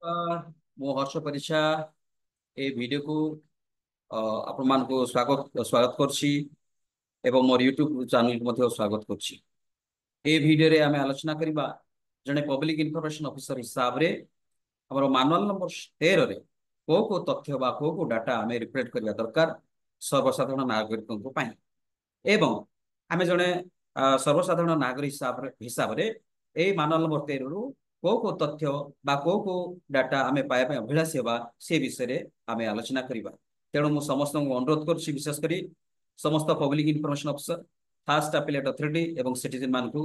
ମୁଁ ହର୍ଷ ପରିଛା ଏ ଭିଡ଼ିଓକୁ ଆପଣମାନଙ୍କୁ ସ୍ୱାଗତ କରୁଛି ଏବଂ ମୋର ୟୁଟ୍ୟୁବ ଚ୍ୟାନେଲକୁ ମଧ୍ୟ ସ୍ୱାଗତ କରୁଛି। ଏ ଭିଡ଼ିଓରେ ଆମେ ଆଲୋଚନା କରିବା ଜଣେ ପବ୍ଲିକ ଇନଫର୍ମେସନ ଅଫିସର ହିସାବରେ ଆମର ମାନୁଆଲ ନମ୍ବର 13ରେ କୋଉ ତଥ୍ୟ ବା କୋଉ ଡାଟା ଆମେ ରିପ୍ରେଜେଣ୍ଟ କରିବା ଦରକାର ସର୍ବସାଧାରଣ ନାଗରିକଙ୍କ ପାଇଁ ଏବଂ ଆମେ ଜଣେ ସର୍ବସାଧାରଣ ନାଗରିକ ହିସାବରେ ଏଇ ମାନୁଆଲ ନମ୍ବର 13ରୁ କୋଉ ତଥ୍ୟ ବା କୋଉ ଡାଟା ଆମେ ପାଇବା ପାଇଁ ଅଭିଳାଷୀ ହେବା ସେ ବିଷୟରେ ଆମେ ଆଲୋଚନା କରିବା। ତେଣୁ ମୁଁ ସମସ୍ତଙ୍କୁ ଅନୁରୋଧ କରୁଛି, ବିଶେଷ କରି ସମସ୍ତ public information officer, first appellate authority ଏବଂ ସିଟିଜେନ ମାନଙ୍କୁ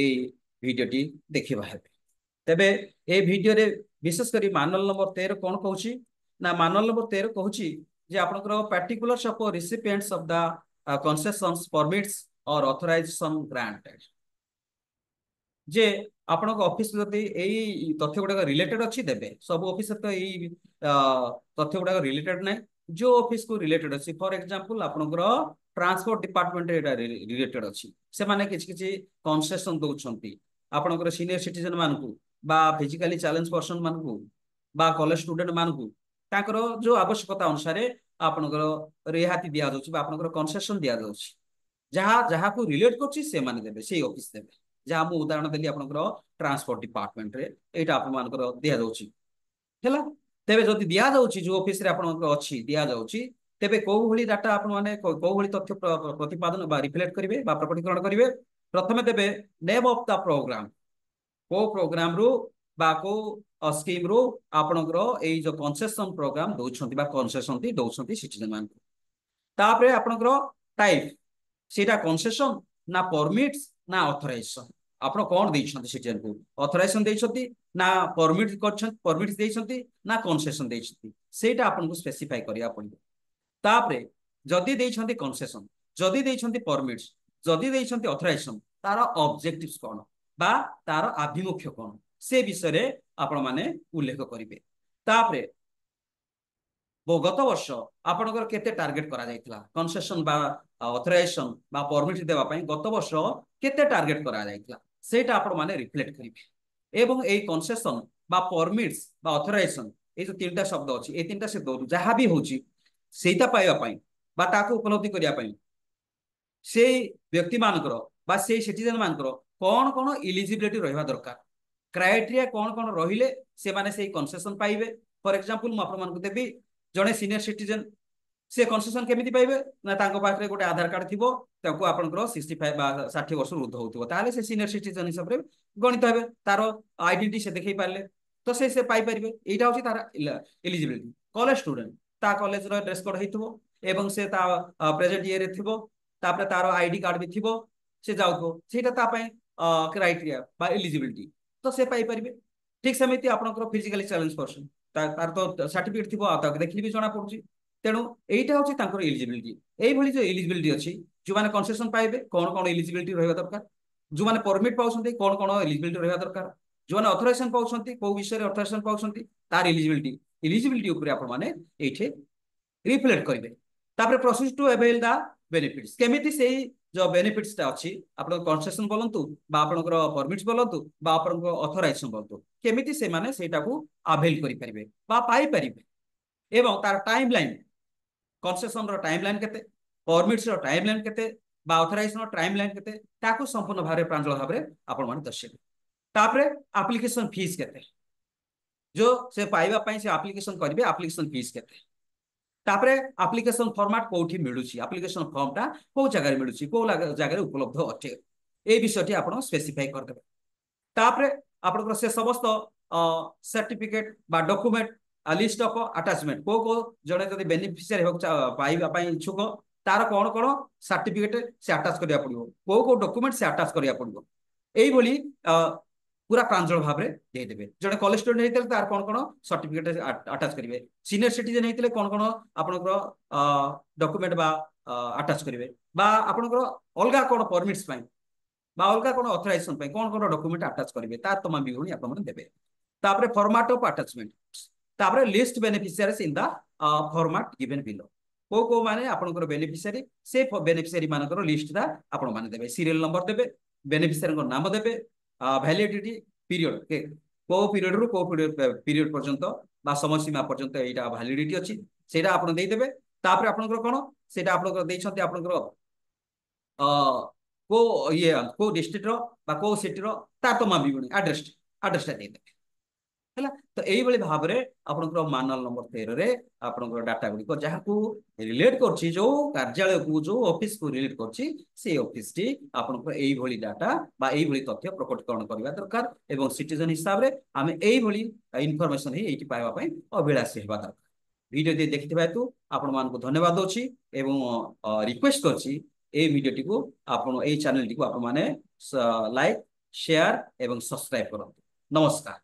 ଏଇ ଭିଡ଼ିଓଟି ଦେଖିବା ହେବେ। ତେବେ এই ভিডিওরে বিশেষ করে ମାନୁଆଲ ନମ୍ବର 13 কোন কହୁଛି না ମାନୁଆଲ ନମ୍ବର 13 কହୁଛି যে ଆପଣଙ୍କର particulars of recipients of the concessions permits or authorization granted যে ଆପଣଙ୍କ ଅଫିସ ଯଦି ଏଇ ତଥ୍ୟ ଗୁଡାକ ରିଲେଟେଡ ଅଛି ଦେବେ। ସବୁ ଅଫିସର ତ ଏଇ ତଥ୍ୟ ଗୁଡାକ ରିଲେଟେଡ ନାହିଁ। ଯୋଉ ଅଫିସ କୁ ରିଲେଟେଡ ଅଛି, ଫର ଏକ୍ସାମ୍ପଲ ଆପଣଙ୍କର ଟ୍ରାନ୍ସପୋର୍ଟ ଡିପାର୍ଟମେଣ୍ଟ ଏଇଟା ରିଲେଟେଡ ଅଛି, ସେମାନେ କିଛି କିଛି କନସେସନ ଦଉଛନ୍ତି ଆପଣଙ୍କର ସିନିୟର ସିଟିଜେନ ମାନଙ୍କୁ ବା ଫିଜିକାଲି ଚ୍ୟାଲେଞ୍ଜ ପର୍ସନ ମାନଙ୍କୁ ବା କଲେଜ ଷ୍ଟୁଡେଣ୍ଟ ମାନଙ୍କୁ ତାଙ୍କର ଯୋଉ ଆବଶ୍ୟକତା ଅନୁସାରେ ଆପଣଙ୍କର ରିହାତି ଦିଆଯାଉଛି ବା ଆପଣଙ୍କର କନସେସନ ଦିଆଯାଉଛି। ଯାହାକୁ ରିଲେଟ କରୁଛି ସେମାନେ ଦେବେ, ସେଇ ଅଫିସ ଦେବେ। ଯାହା ମୁଁ ଉଦାହରଣ ଦେଲି ଆପଣଙ୍କର ଟ୍ରାନ୍ସପୋର୍ଟ ଡିପାର୍ଟମେଣ୍ଟରେ ଏଇଟା ଆପଣମାନଙ୍କର ଦିଆଯାଉଛି ହେଲା। ତେବେ ଯଦି ଦିଆଯାଉଛି ଯୋଉ ଅଫିସରେ ଆପଣଙ୍କର ଅଛି ଦିଆଯାଉଛି, ତେବେ କୋଉ ଭଳି ଡାଟା ଆପଣମାନେ କୋଉ ଭଳି ତଥ୍ୟ ପ୍ରତିପାଦନ ବା ରିଫ୍ଲେକ୍ଟ କରିବେ ବା ପ୍ରକଟୀକରଣ କରିବେ। ପ୍ରଥମେ ଦେବେ ନେମ୍ ଅଫ ଦ ପ୍ରୋଗ୍ରାମ, କୋଉ ପ୍ରୋଗ୍ରାମ ରୁ ବା କୋଉ ସ୍କିମ ରୁ ଆପଣଙ୍କର ଏଇ ଯୋଉ କନସେସନ ପ୍ରୋଗ୍ରାମ ଦଉଛନ୍ତି ବା କନସେସନ ଦଉଛନ୍ତି ସିଟିଜେନ ମାନଙ୍କୁ। ତାପରେ ଆପଣଙ୍କର ଟାଇପ, ସେଇଟା କନସେସନ ନା ପରମିଟ୍ସ ନା ଅଥରାଇଜେସନ, ଆପଣ କଣ ଦେଇଛନ୍ତି ସିଟିଜେନ କୁ, ଅଥରାଇଜେସନ ଦେଇଛନ୍ତି ନା ପରମିଟ କରିଛନ୍ତି, ପରମିଟ ଦେଇଛନ୍ତି ନା କନସେସନ ଦେଇଛନ୍ତି, ସେଇଟା ଆପଣଙ୍କୁ ସ୍ପେସିଫାଇ କରିବାକୁ ପଡିବ। ତାପରେ ଯଦି ଦେଇଛନ୍ତି କନସେସନ, ଯଦି ଦେଇଛନ୍ତି ପରମିଟ୍ସ, ଯଦି ଦେଇଛନ୍ତି ଅଥରାଇଜେସନ, ତାର ଅବଜେକ୍ଟିଭ କଣ ବା ତାର ଆଭିମୁଖ୍ୟ କଣ ସେ ବିଷୟରେ ଆପଣ ମାନେ ଉଲ୍ଲେଖ କରିବେ। ତାପରେ ଗତ ବର୍ଷ ଆପଣଙ୍କର କେତେ ଟାର୍ଗେଟ କରାଯାଇଥିଲା କନସେସନ ବା ଅଥରାଇଜେସନ ବା ପରମିଟ ଦେବା ପାଇଁ, ଗତ ବର୍ଷ କେତେ ଟାର୍ଗେଟ କରାଯାଇଥିଲା ସେଇଟା ଆପଣ ମାନେ ରିଫ୍ଲେକ୍ଟ କରିବେ। ଏବଂ ଏଇ କନସେସନ ବା ପରମିଟ୍ସ ବା ଅଥରାଇଜେସନ, ଏଇ ଯୋଉ ତିନିଟା ଶବ୍ଦ ଅଛି, ଏଇ ତିନିଟା ଶବ୍ଦ ଯାହା ବି ହଉଛି ସେଇଟା ପାଇବା ପାଇଁ ବା ତାକୁ ଉପଲବ୍ଧି କରିବା ପାଇଁ ସେଇ ବ୍ୟକ୍ତି ମାନଙ୍କର ବା ସେଇ ସିଟିଜେନ ମାନଙ୍କର କଣ କଣ ଇଲିଜିବିଲିଟି ରହିବା ଦରକାର, କ୍ରାଇଟେରିଆ କଣ କଣ ରହିଲେ ସେମାନେ ସେଇ କନସେସନ ପାଇବେ। ଫର ଏକ୍ସାମ୍ପଲ ମୁଁ ଆପଣମାନଙ୍କୁ ଦେବି, ଜଣେ ସିନିୟର ସିଟିଜେନ ସେ କନସେସନ କେମିତି ପାଇବେ ନା ତାଙ୍କ ପାଖରେ ଗୋଟେ ଆଧାର କାର୍ଡ ଥିବ, ତାକୁ ଆପଣଙ୍କର 65 ବା 60 ବର୍ଷ ଉର୍ଦ୍ଧ ହଉଥିବ, ତାହେଲେ ସେ ସିନିୟର ସିଟିଜେନ ହିସାବରେ ଗଣିତ ହେବେ। ତାର ଆଇଡେଣ୍ଟି ସେ ଦେଖେଇ ପାରିଲେ ତ ସେ ପାଇପାରିବେ। ଏଇଟା ହଉଛି ତାର ଏଲିଜିବିଲିଟି। କଲେଜ ଷ୍ଟୁଡେଣ୍ଟ, ତା କଲେଜର ଡ୍ରେସ କୋଡ ହେଇଥିବ ଏବଂ ସେ ତା ପ୍ରେଜେଣ୍ଟ ଇଏରେ ଥିବ, ତାପରେ ତାର ଆଇଡି କାର୍ଡ ବି ଥିବ, ସେ ଯାଉଥିବ, ସେଇଟା ତା ପାଇଁ କ୍ରାଇଟେରିଆ ବା ଏଲିଜିବିଲିଟି, ତ ସେ ପାଇପାରିବେ। ଠିକ ସେମିତି ଆପଣଙ୍କର ଫିଜିକାଲି ଚ୍ୟାଲେଞ୍ଜ ପର୍ସନ, ତାର ତ ସାର୍ଟିଫିକେଟ ଥିବ ଆଉ ତାକୁ ଦେଖିଲେ ବି ଜଣା ପଡୁଛି। ତେଣୁ ଏଇଟା ହଉଛି ତାଙ୍କର ଏଲିଜିବିଲିଟି। ଏଇଭଳି ଯୋଉ ଏଲିଜିବିଲିଟି ଅଛି, ଯୋଉମାନେ କନସେସନ ପାଇବେ କଣ କଣ ଏଲିଜିବିଲିଟି ରହିବା ଦରକାର, ଯୋଉମାନେ ପରମିଟ ପାଉଛନ୍ତି କଣ କଣ ଏଲିଜିବିଲିଟି ରହିବା ଦରକାର, ଯୋଉମାନେ ଅଥରାଇଜେସନ ପାଉଛନ୍ତି କୋଉ ବିଷୟରେ ଅଥରାଇଜେସନ ପାଉଛନ୍ତି ତାର ଏଲିଜିବିଲିଟି ଉପରେ ଆପଣ ମାନେ ଏଇଠି ରିଫ୍ଲେକ୍ଟ କରିବେ। ତାପରେ ପ୍ରୋସିଡ୍ ଟୁ ଆଭେଲ ଦ ବେନିଫିଟ୍ସ, କେମିତି ସେଇ ଯୋଉ ବେନିଫିଟ୍ସଟା ଅଛି, ଆପଣଙ୍କ କନସେସନ ବୋଲନ୍ତୁ ବା ଆପଣଙ୍କର ପରମିଟ୍ସ ବୋଲନ୍ତୁ ବା ଆପଣଙ୍କ ଅଥରାଇଜେସନ ବୋଲନ୍ତୁ, କେମିତି ସେମାନେ ସେଇଟାକୁ ଆଭେଲ କରିପାରିବେ ବା ପାଇପାରିବେ ଏବଂ ତାର ଟାଇମ ଲାଇନ, କନସେସନର ଟାଇମ ଲାଇନ କେତେ, ପରମିଟ୍ସର ଟାଇମ ଲାଇନ କେତେ ବା ଅଥରାଇଜେସନର ଟାଇମ ଲାଇନ କେତେ, ତାକୁ ସମ୍ପୂର୍ଣ୍ଣ ଭାବରେ ପ୍ରାଞ୍ଜଳ ଭାବରେ ଆପଣ ମାନେ ଦର୍ଶାଇବେ। ତାପରେ ଆପ୍ଲିକେସନ ଫିସ୍ କେତେ, जो से पाइबा ପାଇଁ से ଆପ୍ଲିକେସନ କରିବେ ଆପ୍ଲିକେସନ ଫିସ୍ କେତେ, ତାପରେ ଆପ୍ଲିକେସନ ଫର୍ମାଟ କୋଉଠି ମିଳୁଛି, ଆପ୍ଲିକେସନ ଫର୍ମଟା କୋଉ ଜାଗାରେ ମିଳୁଛି, କୋଉ ଜାଗାରେ ଉପଲବ୍ଧ ଅଟେ, এই বিষয়টি ଆପଣ ସ୍ପେସିଫାଇ କରିଦେବେ। ତାପରେ ଆପଣଙ୍କର ସେ ସମସ୍ତ ସାର୍ଟିଫିକେଟ ବା ଡକୁମେଣ୍ଟ লিস্ট অফ আটাচমেন্ট, କୋଉ ଜଣେ ଯଦି ବେନିଫିସିଆରି ହେବାକୁ ପାଇବା ପାଇଁ ଇଚ୍ଛୁକ, ତାର କଣ କଣ ସାର୍ଟିଫିକେଟ ସେ ଆଟାଚ କରିବାକୁ ପଡିବ, କୋଉ ଡକୁମେଣ୍ଟ ସେ ଆଟାଚ କରିବାକୁ ପଡିବ, এইଭଳି ପୁରା ପ୍ରାଞ୍ଜଳ ଭାବରେ ଦେଇଦେବେ। ଜଣେ କଲେଜ ଷ୍ଟୁଡେଣ୍ଟ ହେଇଥିଲେ ତାର କଣ କଣ ସାର୍ଟିଫିକେଟ ଆଟାଚ କରିବେ, ସିନିୟର ସିଟିଜେନ ହେଇଥିଲେ କଣ କଣ ଆପଣଙ୍କର ଡକୁମେଣ୍ଟ ବା ଆଟାଚ କରିବେ, ବା ଆପଣଙ୍କର ଅଲଗା କଣ ପରମିଟ୍ସ ପାଇଁ বা ଅଲଗା କଣ ଅଥରାଇଜେସନ ପାଇଁ କଣ କଣ ଡକୁମେଣ୍ଟ ଆଟାଚ କରିବେ, ତାର ତମାମ ବିବରଣୀ ଆପଣମାନେ ଦେବେ। ତାପରେ ଫର୍ମାଟ ଅଫ ଆଟାଚମେଣ୍ଟ, ତାପରେ ଲିଷ୍ଟ ବେନିଫିସିଆରିଜ୍ ଇନ ଦ ଫର୍ମାଟ ଗିଭେନ ବିଲୋ, କୋଉ ମାନେ ଆପଣଙ୍କର ବେନିଫିସିଆରି, ସେ ବେନିଫିସିଆରି ମାନଙ୍କର ଲିଷ୍ଟଟା ଆପଣମାନେ ଦେବେ, ସିରିଏଲ ନମ୍ବର ଦେବେ, ବେନିଫିସିଆରିଙ୍କ ନାମ ଦେବେ, ଭ୍ୟାଲିଡିଟି ପିରିୟଡ଼ को पीरियड रु को पीरियड पर्यंत बा समय सीमा पर्यंत एटा वैलिडिटी अछि सेटा आपण देई देबे तापर आपनकर कोन सेटा आपनकर देइछन्ते आपनकर को ये को डिस्ट्रिक्ट रो बा को सिटी रो ता तो माबिबुनी एड्रेस देई देबे ହେଲା ତ ଏଇଭଳି ଭାବରେ ଆପଣଙ୍କର ମାନୁଆଲ ନମ୍ବର 13 ରେ ଆପଣଙ୍କର ଡାଟା ଗୁଡ଼ିକ ଯାହାକୁ ରିଲେଟ କରୁଛି ଯୋଉ କାର୍ଯ୍ୟାଳୟକୁ ଯୋଉ ଅଫିସକୁ ରିଲେଟ କରୁଛି ସେଇ ଅଫିସଟି ଆପଣଙ୍କର ଏଇଭଳି ଡାଟା ବା ଏଇଭଳି ତଥ୍ୟ ପ୍ରକଟୀକରଣ କରିବା ଦରକାର ଏବଂ ସିଟିଜେନ ହିସାବରେ ଆମେ ଏଇଭଳି ଇନଫରମେସନ ହିଁ ଏଇଠି ପାଇବା ପାଇଁ ଅଭିଳାଷୀ ହେବା ଦରକାର ଭିଡ଼ିଓ ଟି ଦେଖିଥିବା ହେତୁ ଆପଣମାନଙ୍କୁ ଧନ୍ୟବାଦ ଦଉଛି ଏବଂ ରିକ୍ୱେଷ୍ଟ କରୁଛି এই ভিডিওটিକୁ ଆପଣ এই ଚ୍ୟାନେଲଟିକୁ ଆପଣମାନେ ଲାଇକ୍ ସେୟାର ଏବଂ ସବସ୍କ୍ରାଇବ କରନ୍ତୁ ନମସ୍କାର।